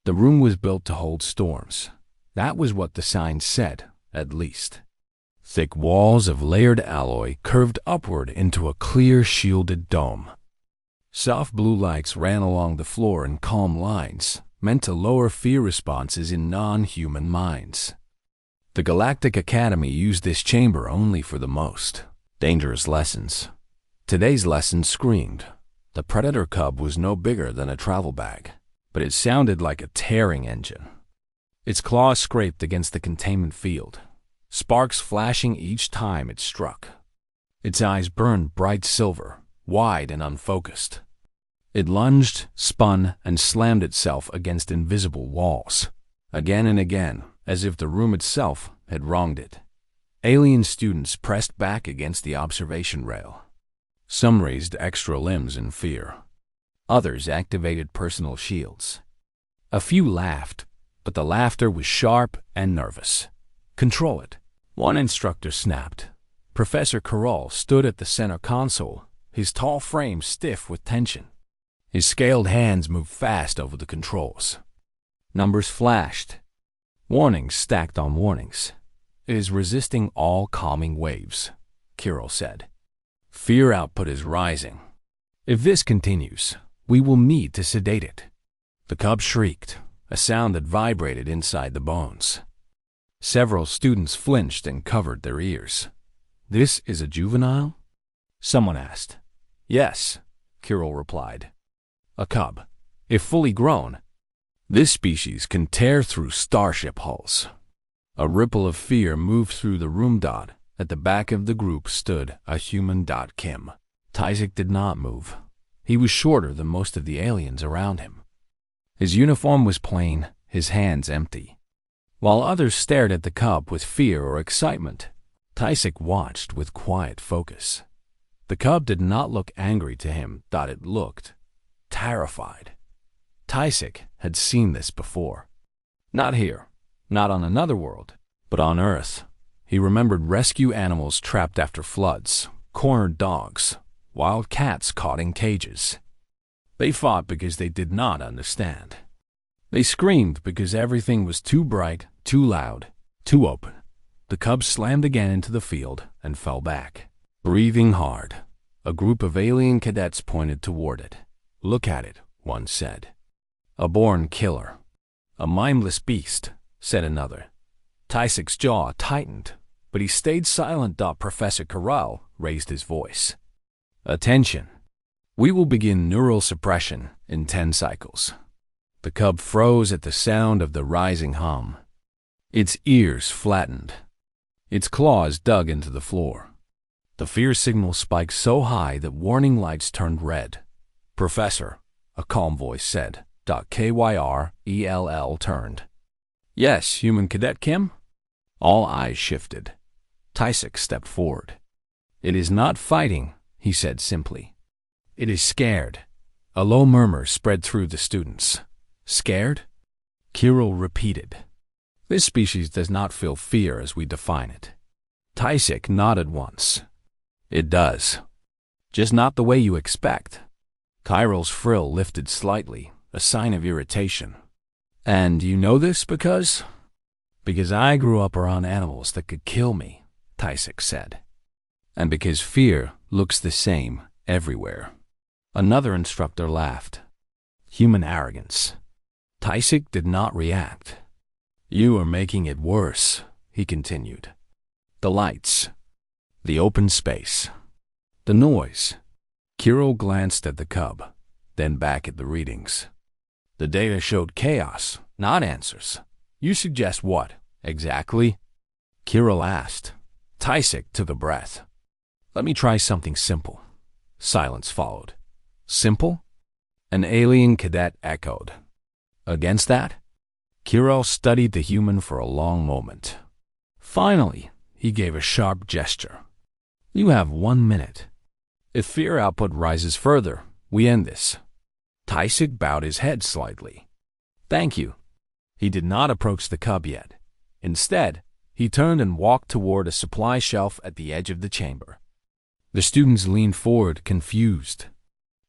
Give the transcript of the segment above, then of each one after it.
The room was built to hold storms. That was what the sign said, at least. Thick walls of layered alloy curved upward into a clear, shielded dome. Soft blue lights ran along the floor in calm lines, meant to lower fear responses in non-human minds. The Galactic Academy used this chamber only for the most dangerous lessons. Today's lesson screamed. The predator cub was no bigger than a travel bag, but it sounded like a tearing engine. Its claws scraped against the containment field, sparks flashing each time it struck. Its eyes burned bright silver, wide and unfocused. It lunged, spun, and slammed itself against invisible walls, again and again, as if the room itself had wronged it. Alien students pressed back against the observation rail. Some raised extra limbs in fear. Others activated personal shields. A few laughed, but the laughter was sharp and nervous. "Control it," one instructor snapped. Professor Carroll stood at the center console, his tall frame stiff with tension. His scaled hands moved fast over the controls. Numbers flashed. Warnings stacked on warnings. "It is resisting all calming waves," Carroll said. "Fear output is rising. If this continues, we will need to sedate it." The cub shrieked, a sound that vibrated inside the bones. Several students flinched and covered their ears. "This is a juvenile?" someone asked. "Yes," Carroll replied. "A cub, if fully grown. This species can tear through starship hulls." A ripple of fear moved through the room. At the back of the group stood a human. Kim. Tyzik did not move. He was shorter than most of the aliens around him. His uniform was plain, his hands empty. While others stared at the cub with fear or excitement, Tyzik watched with quiet focus. The cub did not look angry to him. It looked terrified. Tyzik had seen this before. Not here, not on another world, but on Earth. He remembered rescue animals trapped after floods, cornered dogs, wild cats caught in cages. They fought because they did not understand. They screamed because everything was too bright, too loud, too open. The cub slammed again into the field and fell back, breathing hard. A group of alien cadets pointed toward it. "Look at it," one said. "A born killer." "A mindless beast," said another. Tysik's jaw tightened, but he stayed silent. Professor Carroll raised his voice. "Attention. We will begin neural suppression in 10 cycles." The cub froze at the sound of the rising hum. Its ears flattened. Its claws dug into the floor. The fear signal spiked so high that warning lights turned red. "Professor," a calm voice said. Kyrell turned. "Yes, human cadet Kim?" All eyes shifted. Tyzik stepped forward. "It is not fighting," he said simply. "It is scared." A low murmur spread through the students. "Scared?" Carroll repeated. "This species does not feel fear as we define it." Tyzik nodded once. "It does. Just not the way you expect." Kyrell's frill lifted slightly, a sign of irritation. "And you know this because?" "Because I grew up around animals that could kill me," Tyzik said. "And because fear looks the same everywhere." Another instructor laughed. "Human arrogance." Tyzik did not react. "You are making it worse," he continued. "The lights, the open space, the noise." Carroll glanced at the cub, then back at the readings. "The data showed chaos, not answers. You suggest what, exactly?" Carroll asked. Tyzik took a breath. "Let me try something simple." Silence followed. "Simple?" An alien cadet echoed. "Against that?" Carroll studied the human for a long moment. Finally, he gave a sharp gesture. "You have 1 minute. If fear output rises further, we end this." Tyzik bowed his head slightly. "Thank you." He did not approach the cub yet. Instead, he turned and walked toward a supply shelf at the edge of the chamber. The students leaned forward, confused.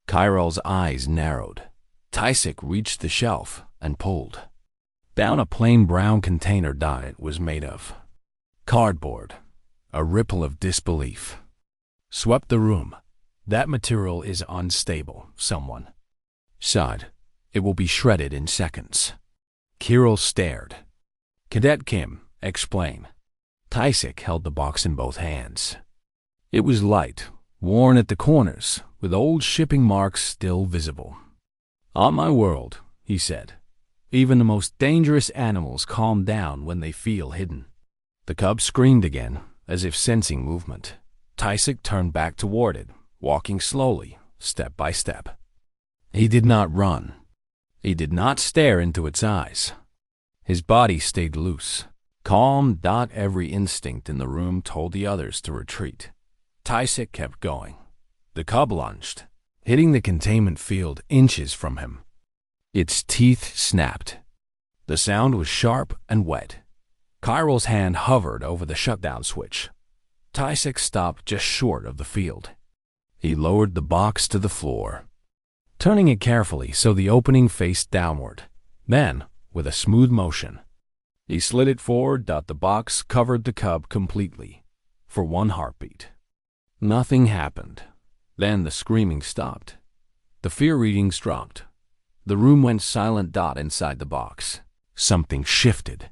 Kyrell's eyes narrowed. Tyzik reached the shelf and pulled. Down a plain brown container it was made of. Cardboard. A ripple of disbelief swept the room. That material is unstable, someone sighed. It will be shredded in seconds. Kirill stared. Cadet Kim, explain. Tysick held the box in both hands. It was light, worn at the corners, with old shipping marks still visible. On my world, he said, even the most dangerous animals calm down when they feel hidden. The cub screamed again, as if sensing movement. Tysick turned back toward it, walking slowly, step by step. He did not run. He did not stare into its eyes. His body stayed loose. Calm. Every instinct in the room told the others to retreat. Tysick kept going. The cub lunged, hitting the containment field inches from him. Its teeth snapped. The sound was sharp and wet. Kirill's hand hovered over the shutdown switch. Tysick stopped just short of the field. He lowered the box to the floor, turning it carefully so the opening faced downward. Then, with a smooth motion, he slid it forward. The box covered the cub completely. For one heartbeat. Nothing happened. Then the screaming stopped. The fear readings dropped. The room went silent. Inside the box, something shifted.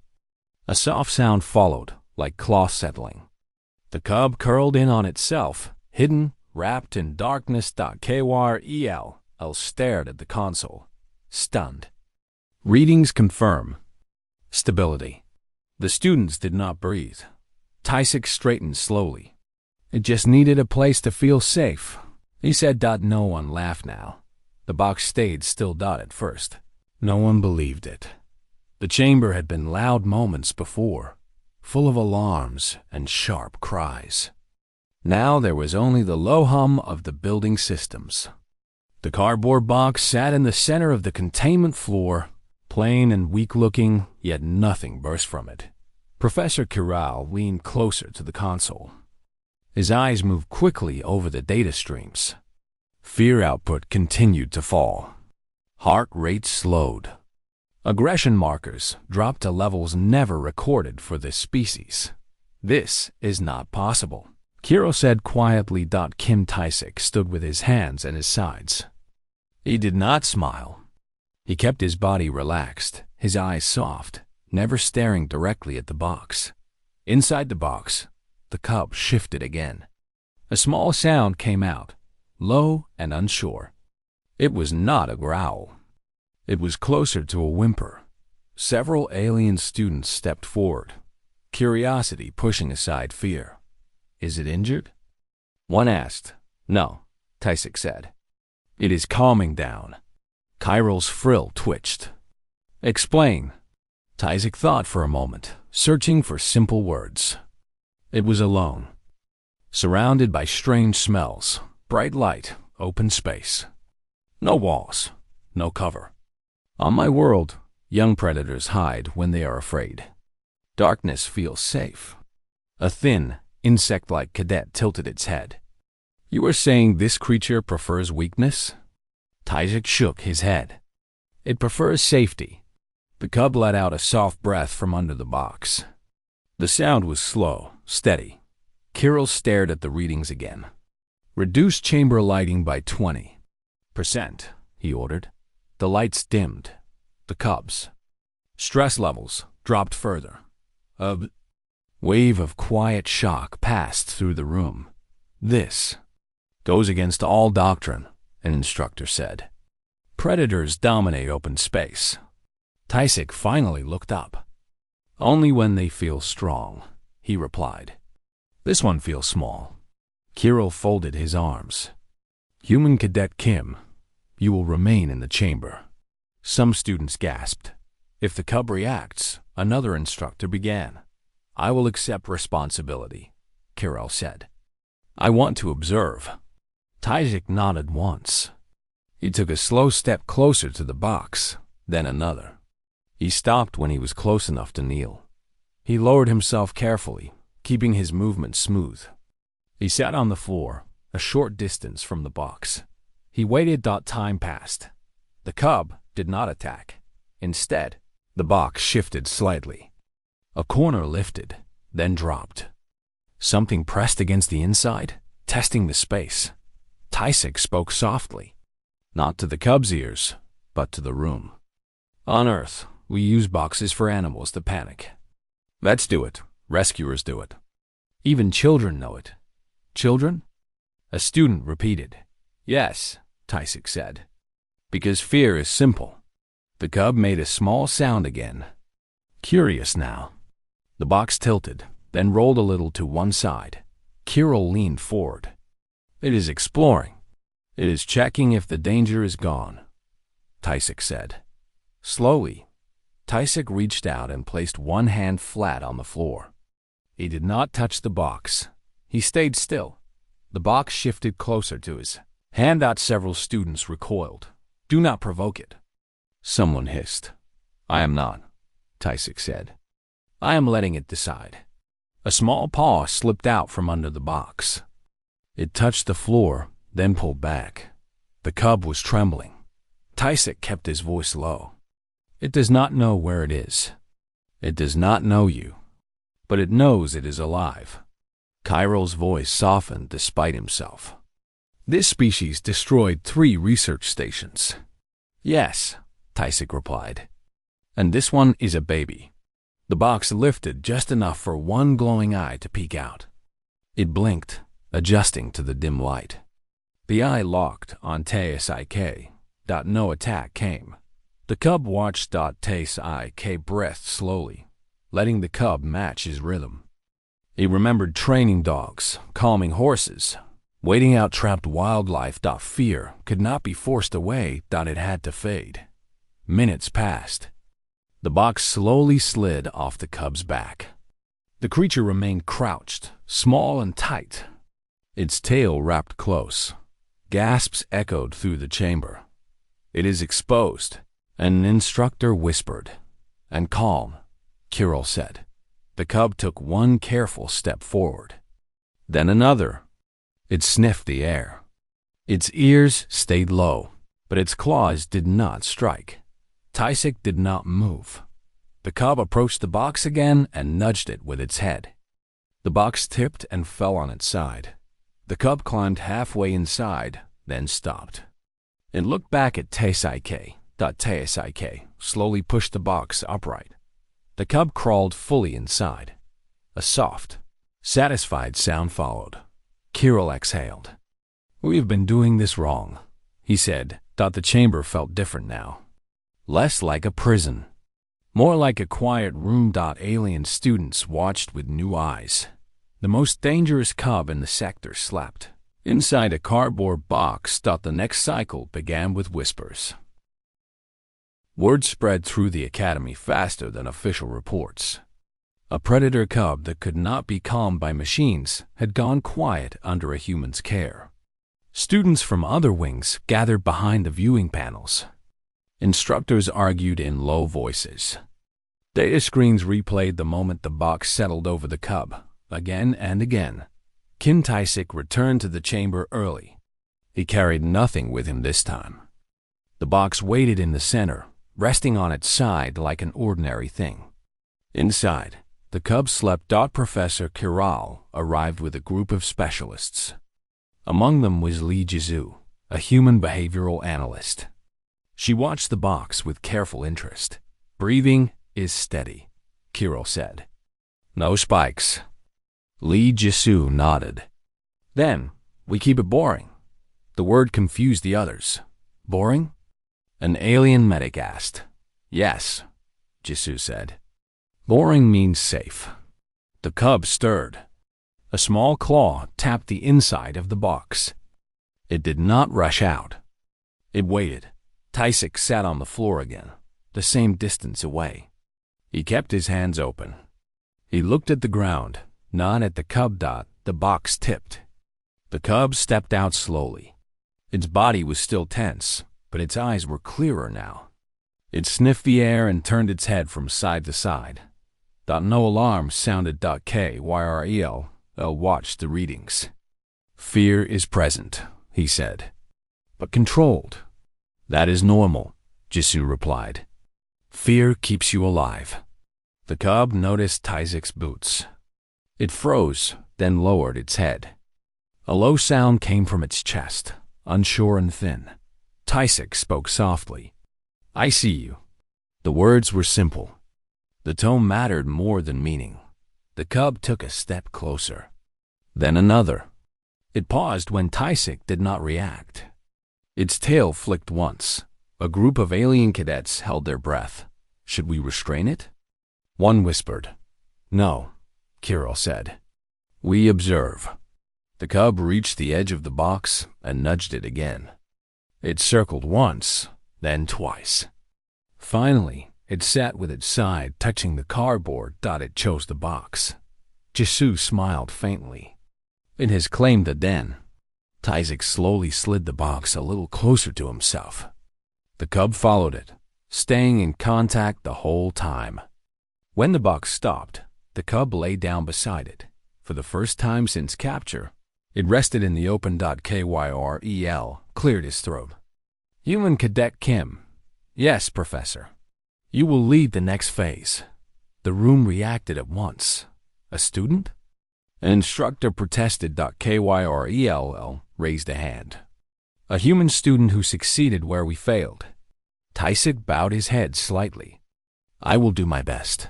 A soft sound followed, like cloth settling. The cub curled in on itself, hidden, wrapped in darkness. Kyrel stared at the console, stunned. Readings confirm. Stability. The students did not breathe. Tysick straightened slowly. It just needed a place to feel safe, he said. No one laughed now. The box stayed still. At first, no one believed it. The chamber had been loud moments before, full of alarms and sharp cries. Now there was only the low hum of the building systems. The cardboard box sat in the center of the containment floor, plain and weak-looking, yet nothing burst from it. Professor Kyril leaned closer to the console. His eyes moved quickly over the data streams. Fear output continued to fall. Heart rate slowed. Aggression markers dropped to levels never recorded for this species. This is not possible, Kirill said quietly. Kim Tysick stood with his hands at his sides. He did not smile. He kept his body relaxed, his eyes soft, never staring directly at the box. Inside the box, the cub shifted again. A small sound came out, low and unsure. It was not a growl. It was closer to a whimper. Several alien students stepped forward, curiosity pushing aside fear. Is it injured? One asked. No, Tysick said. It is calming down. Kyril's frill twitched. Explain. Tysick thought for a moment, searching for simple words. It was alone, surrounded by strange smells, bright light, open space. No walls, no cover. On my world, young predators hide when they are afraid. Darkness feels safe. A thin, insect-like cadet tilted its head. You are saying this creature prefers weakness? Tysick shook his head. It prefers safety. The cub let out a soft breath from under the box. The sound was slow, steady. Kirill stared at the readings again. Reduce chamber lighting by 20%, he ordered. The lights dimmed. The cub's stress levels dropped further. A wave of quiet shock passed through the room. This goes against all doctrine, an instructor said. Predators dominate open space. Tysick finally looked up. Only when they feel strong, he replied. This one feels small. Kirill folded his arms. Human Cadet Kim, you will remain in the chamber. Some students gasped. If the cub reacts, another instructor began. I will accept responsibility, Kirill said. I want to observe. Tysick nodded once. He took a slow step closer to the box, then another. He stopped when he was close enough to kneel. He lowered himself carefully, keeping his movement smooth. He sat on the floor, a short distance from the box. He waited. Time passed. The cub did not attack. Instead, The box shifted slightly. A corner lifted, then dropped. Something pressed against the inside, testing the space. Tysick spoke softly, not to the cub's ears, but to the room. On Earth, we use boxes for animals to panic. Vets do it. Rescuers do it. Even children know it. Children? A student repeated. Yes, Tysick said. Because fear is simple. The cub made a small sound again. Curious now. The box tilted, then rolled a little to one side. Kirill leaned forward. It is exploring. It is checking if the danger is gone, Tysick said. Slowly, Tysick reached out and placed one hand flat on the floor. He did not touch the box. He stayed still. The box shifted closer to his hand. Several students recoiled. Do not provoke it. Someone hissed. I am not, Tysick said. I am letting it decide. A small paw slipped out from under the box. It touched the floor, then pulled back. The cub was trembling. Tysick kept his voice low. It does not know where it is. It does not know you, but it knows it is alive. Kirill's voice softened despite himself. This species destroyed 3 research stations. Yes, Tysick replied. And this one is a baby. The box lifted just enough for one glowing eye to peek out. It blinked, adjusting to the dim light. The eye locked on Tysick. No attack came. The cub watched Tysick breathed slowly, letting the cub match his rhythm. He remembered training dogs, calming horses, waiting out trapped wildlife. Fear could not be forced away. It had to fade. Minutes passed. The box slowly slid off the cub's back. The creature remained crouched, small and tight. Its tail wrapped close. Gasps echoed through the chamber. It is exposed, an instructor whispered. And calm, Kirill said. The cub took one careful step forward. Then another. It sniffed the air. Its ears stayed low, but its claws did not strike. Tysick did not move. The cub approached the box again and nudged it with its head. The box tipped and fell on its side. The cub climbed halfway inside, then stopped. It looked back at Tysick. Tysick slowly pushed the box upright. The cub crawled fully inside. A soft, satisfied sound followed. Kirill exhaled. We have been doing this wrong, he said. The chamber felt different now. Less like a prison. More like a quiet room. Alien students watched with new eyes. The most dangerous cub in the sector slept inside a cardboard box. The next cycle began with whispers. Word spread through the academy faster than official reports. A predator cub that could not be calmed by machines had gone quiet under a human's care. Students from other wings gathered behind the viewing panels. Instructors argued in low voices. Data screens replayed the moment the box settled over the cub, again and again. Tysick returned to the chamber early. He carried nothing with him this time. The box waited in the center, resting on its side like an ordinary thing. Inside, the cub slept. Professor Kirill arrived with a group of specialists. Among them was Lee Jisoo, a human behavioral analyst. She watched the box with careful interest. Breathing is steady, Kirill said. No spikes. Lee Jisoo nodded. Then, we keep it boring. The word confused the others. Boring? An alien medic asked. Yes, Jisoo said. Boring means safe. The cub stirred. A small claw tapped the inside of the box. It did not rush out. It waited. Tysick sat on the floor again, the same distance away. He kept his hands open. He looked at the ground, not at the cub. The box tipped. The cub stepped out slowly. Its body was still tense, but its eyes were clearer now. It sniffed the air and turned its head from side to side. No alarm sounded. Kyrel watched the readings. Fear is present, he said, but controlled. That is normal, Jisoo replied. Fear keeps you alive. The cub noticed Tysek's boots. It froze, then lowered its head. A low sound came from its chest, unsure and thin. Tysek spoke softly. "I see you." The words were simple. The tone mattered more than meaning. The cub took a step closer. Then another. It paused when Tysek did not react. Its tail flicked once. A group of alien cadets held their breath. Should we restrain it? One whispered. "No," Kirill said. "We observe." The cub reached the edge of the box and nudged it again. It circled once, then twice. Finally, it sat with its side touching the cardboard. It chose the box. Jisoo smiled faintly. It has claimed the den. Tysek slowly slid the box a little closer to himself. The cub followed it, staying in contact the whole time. When the box stopped, the cub lay down beside it. For the first time since capture, it rested in the open. Kyrel cleared his throat. "Human Cadet Kim." "Yes, Professor." "You will lead the next phase." The room reacted at once. "A student?" An instructor protested. Kyrel raised a hand. "A human student who succeeded where we failed." Tysek bowed his head slightly. "I will do my best."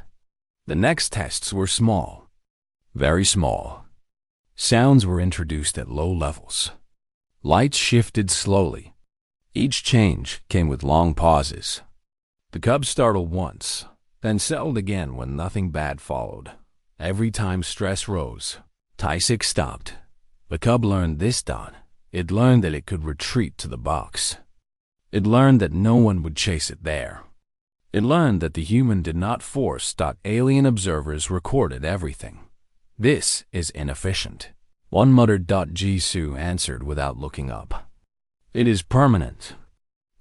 The next tests were small. Very small. Sounds were introduced at low levels. Lights shifted slowly. Each change came with long pauses. The cub startled once, then settled again when nothing bad followed. Every time stress rose, Tysek stopped. The cub learned this. It learned that it could retreat to the box. It learned that no one would chase it there. It learned that the human did not force. Alien observers recorded everything. "This is inefficient," one muttered. Jisoo answered without looking up. "It is permanent."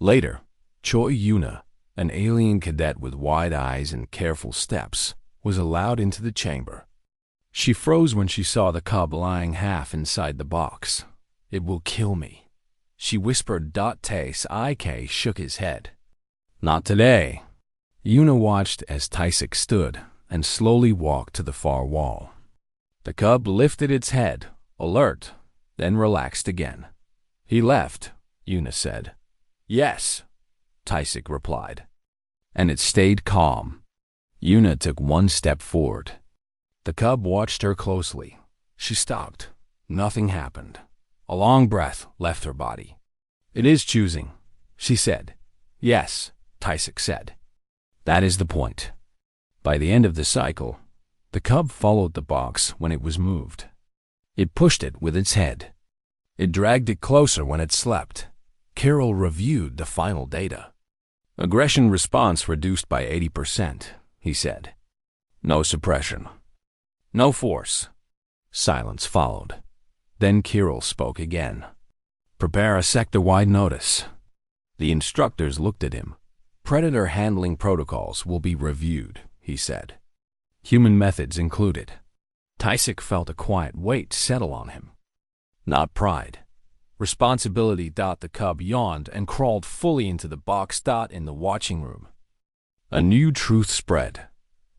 Later, Choi Yuna, an alien cadet with wide eyes and careful steps, was allowed into the chamber. She froze when she saw the cub lying half inside the box. "It will kill me," she whispered. Ik shook his head. "Not today." Yuna watched as Tysek stood and slowly walked to the far wall. The cub lifted its head, alert, then relaxed again. "He left," Yuna said. "Yes," Tysek replied. And it stayed calm. Yuna took one step forward. The cub watched her closely. She stopped. Nothing happened. A long breath left her body. "It is choosing," she said. "Yes," Tysek said. "That is the point." By the end of the cycle, the cub followed the box when it was moved. It pushed it with its head. It dragged it closer when it slept. Kirill reviewed the final data. "Aggression response reduced by 80%, he said. "No suppression. No force." Silence followed. Then Kirill spoke again. "Prepare a sector-wide notice." The instructors looked at him. "Predator handling protocols will be reviewed," he said. "Human methods included." Tysek felt a quiet weight settle on him. Not pride. Responsibility. The cub yawned and crawled fully into the box. In the watching room, a new truth spread.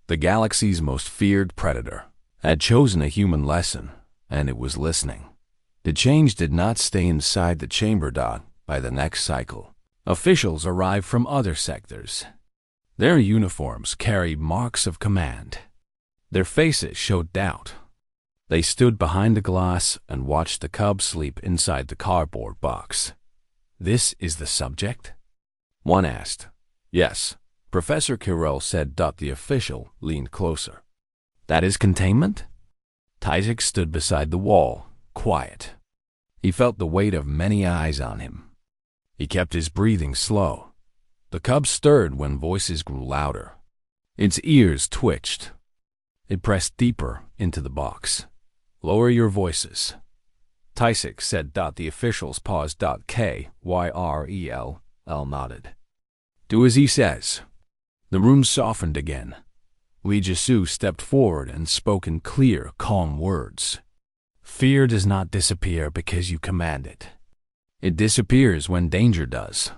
The galaxy's most feared predator had chosen a human lesson, and it was listening. The change did not stay inside the chamber. By the next cycle, officials arrived from other sectors. Their uniforms carried marks of command. Their faces showed doubt. They stood behind the glass and watched the cub sleep inside the cardboard box. "This is the subject?" one asked. "Yes," Professor Kirill said. The official leaned closer. "That is containment?" Tysek stood beside the wall, quiet. He felt the weight of many eyes on him. He kept his breathing slow. The cub stirred when voices grew louder. Its ears twitched. It pressed deeper into the box. "Lower your voices," Tysek said. The officials paused. Kyrel nodded. "Do as he says." The room softened again. Lee Jisoo stepped forward and spoke in clear, calm words. "Fear does not disappear because you command it. It disappears when danger does."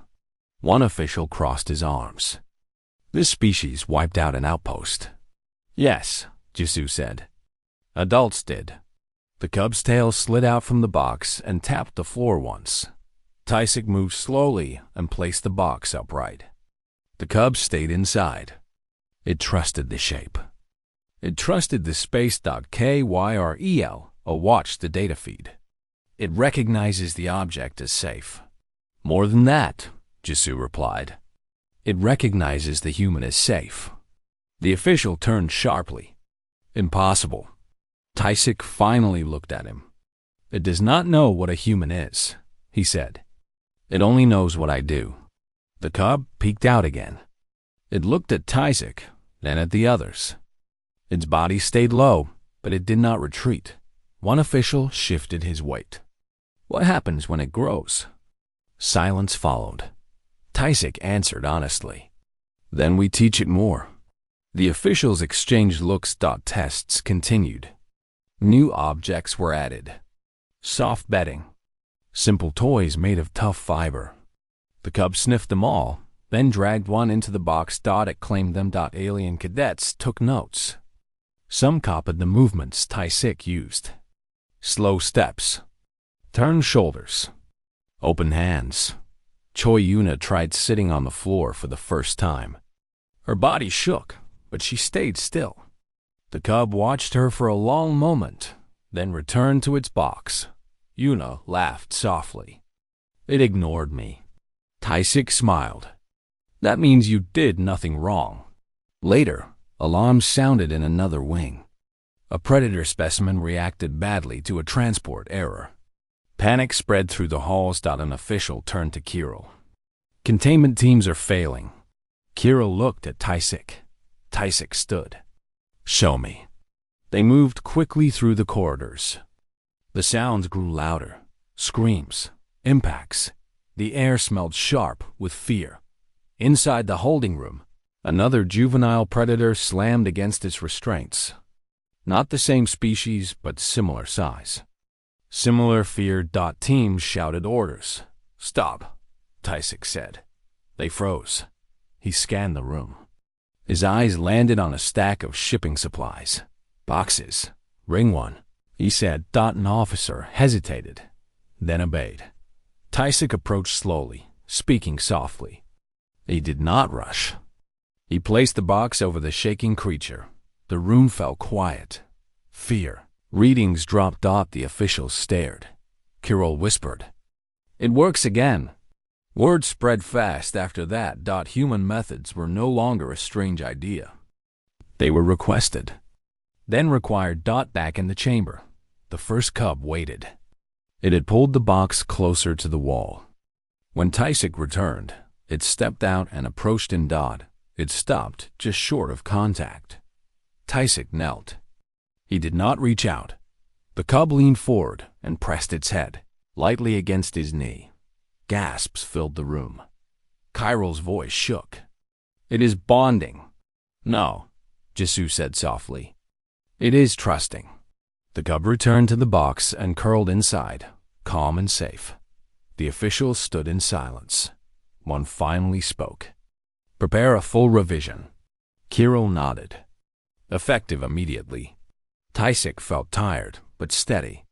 One official crossed his arms. This species wiped out an outpost. Yes, Jisoo said. Adults did. The cub's tail slid out from the box and tapped the floor once. Tysick moved slowly and placed the box upright. The cub stayed inside. It trusted the shape. It trusted the space.kyrel watch the data feed. It recognizes the object as safe. More than that, Jisoo replied. It recognizes the human as safe. The official turned sharply. Impossible. Tysick finally looked at him. It does not know what a human is, he said. It only knows what I do. The cub peeked out again. It looked at Tysick, then at the others. Its body stayed low, but it did not retreat. One official shifted his weight. What happens when it grows? Silence followed. Tysick answered honestly. Then we teach it more. The officials exchanged looks. Tests continued. New objects were added. Soft bedding. Simple toys made of tough fiber. The cub sniffed them all, then dragged one into the box. It claimed them. Alien cadets took notes. Some copied the movements Tysick used. Slow steps. Turn shoulders. Open hands. Choi Yuna tried sitting on the floor for the first time. Her body shook, but she stayed still. The cub watched her for a long moment, then returned to its box. Yuna laughed softly. It ignored me. Tysick smiled. That means you did nothing wrong. Later, alarms sounded in another wing. A predator specimen reacted badly to a transport error. Panic spread through the halls. An official turned to Kirill. Containment teams are failing. Kirill looked at Tysick. Tysick stood. Show me. They moved quickly through the corridors. The sounds grew louder. Screams. Impacts. The air smelled sharp with fear. Inside the holding room, another juvenile predator slammed against its restraints. Not the same species, but similar size. Similar fear. Teams shouted orders. Stop, Tysick said. They froze. He scanned the room. His eyes landed on a stack of shipping supplies. Boxes. Ring one, he said. An officer hesitated, then obeyed. Tysick approached slowly, speaking softly. He did not rush. He placed the box over the shaking creature. The room fell quiet. Fear. Readings dropped. The officials stared. Kirill whispered. It works again. Word spread fast after that. Human methods were no longer a strange idea. They were requested. Then required. Back in the chamber. The first cub waited. It had pulled the box closer to the wall. When Tysick returned, it stepped out and approached in. It stopped just short of contact. Tysick knelt. He did not reach out. The cub leaned forward and pressed its head lightly against his knee. Gasps filled the room. Kirill's voice shook. It is bonding. No, Jisoo said softly. It is trusting. The cub returned to the box and curled inside, calm and safe. The officials stood in silence. One finally spoke. Prepare a full revision. Kirill nodded. Effective immediately. Tysick felt tired, but steady.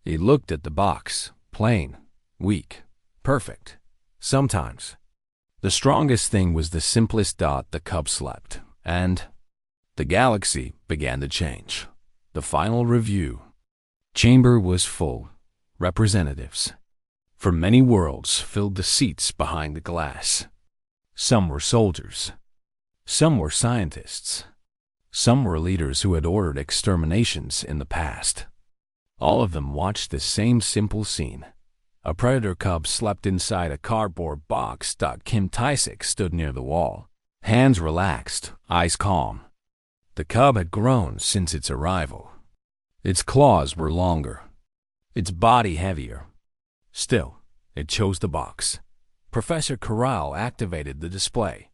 He looked at the box, plain, weak, perfect. Sometimes. The strongest thing was the simplest. The cub slept, and the galaxy began to change. The final review. Chamber was full. Representatives from many worlds filled the seats behind the glass. Some were soldiers. Some were scientists. Some were leaders who had ordered exterminations in the past. All of them watched the same simple scene. A predator cub slept inside a cardboard box. Kim Tysick stood near the wall, hands relaxed, eyes calm. The cub had grown since its arrival. Its claws were longer, its body heavier. Still, it chose the box. Professor Corral activated the display.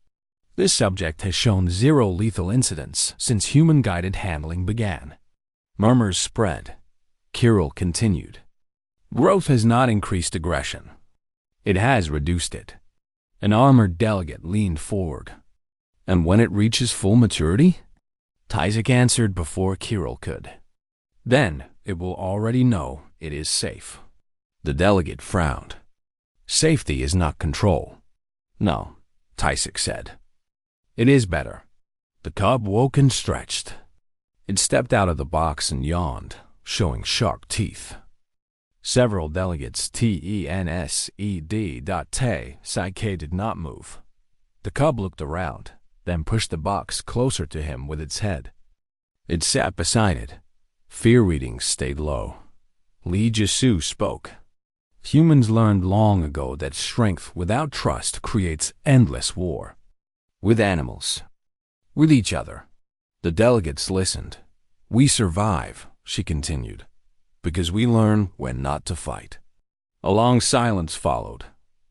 This subject has shown 0 lethal incidents since human-guided handling began. Murmurs spread. Kirill continued. Growth has not increased aggression. It has reduced it. An armored delegate leaned forward. And when it reaches full maturity? Tyzik answered before Kirill could. Then it will already know it is safe. The delegate frowned. Safety is not control. No, Tyzik said. It is better. The cub woke and stretched. It stepped out of the box and yawned, showing sharp teeth. Several delegates T-E-N-S-E-D.T did not move. The cub looked around, then pushed the box closer to him with its head. It sat beside it. Fear readings stayed low. Lee Jisu spoke. Humans learned long ago that strength without trust creates endless war. With animals. With each other. The delegates listened. We survive, she continued, because we learn when not to fight. A long silence followed.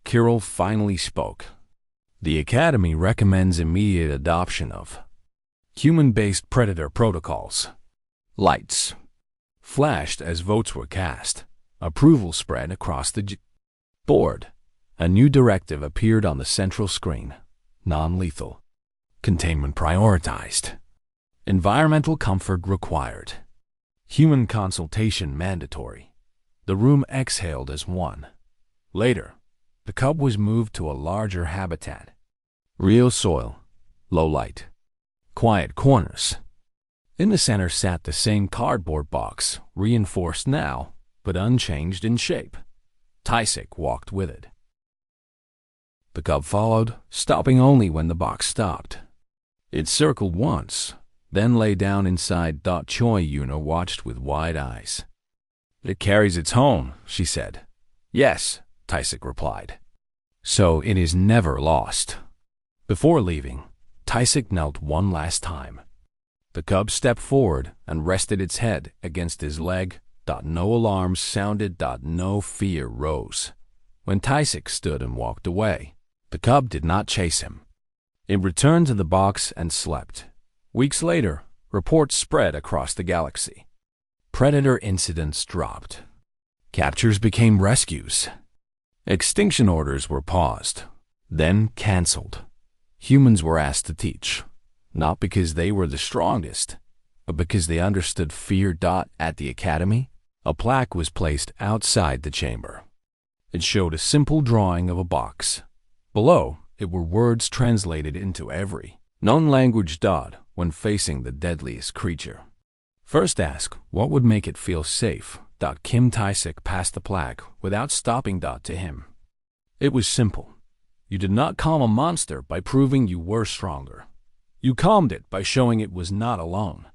Kirill finally spoke. The Academy recommends immediate adoption of human-based predator protocols. Lights flashed as votes were cast. Approval spread across the board. A new directive appeared on the central screen. Non-lethal. Containment prioritized. Environmental comfort required. Human consultation mandatory. The room exhaled as one. Later, the cub was moved to a larger habitat. Real soil, low light, quiet corners. In the center sat the same cardboard box, reinforced now, but unchanged in shape. Tyzik walked with it. The cub followed, stopping only when the box stopped. It circled once, then lay down inside. Choi Yuna watched with wide eyes. It carries its home, she said. Yes, Tyzik replied. So it is never lost. Before leaving, Tyzik knelt one last time. The cub stepped forward and rested its head against his leg. No alarms sounded. No fear rose. When Tyzik stood and walked away, the cub did not chase him. It returned to the box and slept. Weeks later, reports spread across the galaxy. Predator incidents dropped. Captures became rescues. Extinction orders were paused, then canceled. Humans were asked to teach, not because they were the strongest, but because they understood fear. At the Academy, a plaque was placed outside the chamber. It showed a simple drawing of a box. Below, it were words translated into every known language. When facing the deadliest creature, first ask what would make it feel safe. Kim Tyzik passed the plaque without stopping. To him, it was simple. You did not calm a monster by proving you were stronger. You calmed it by showing it was not alone.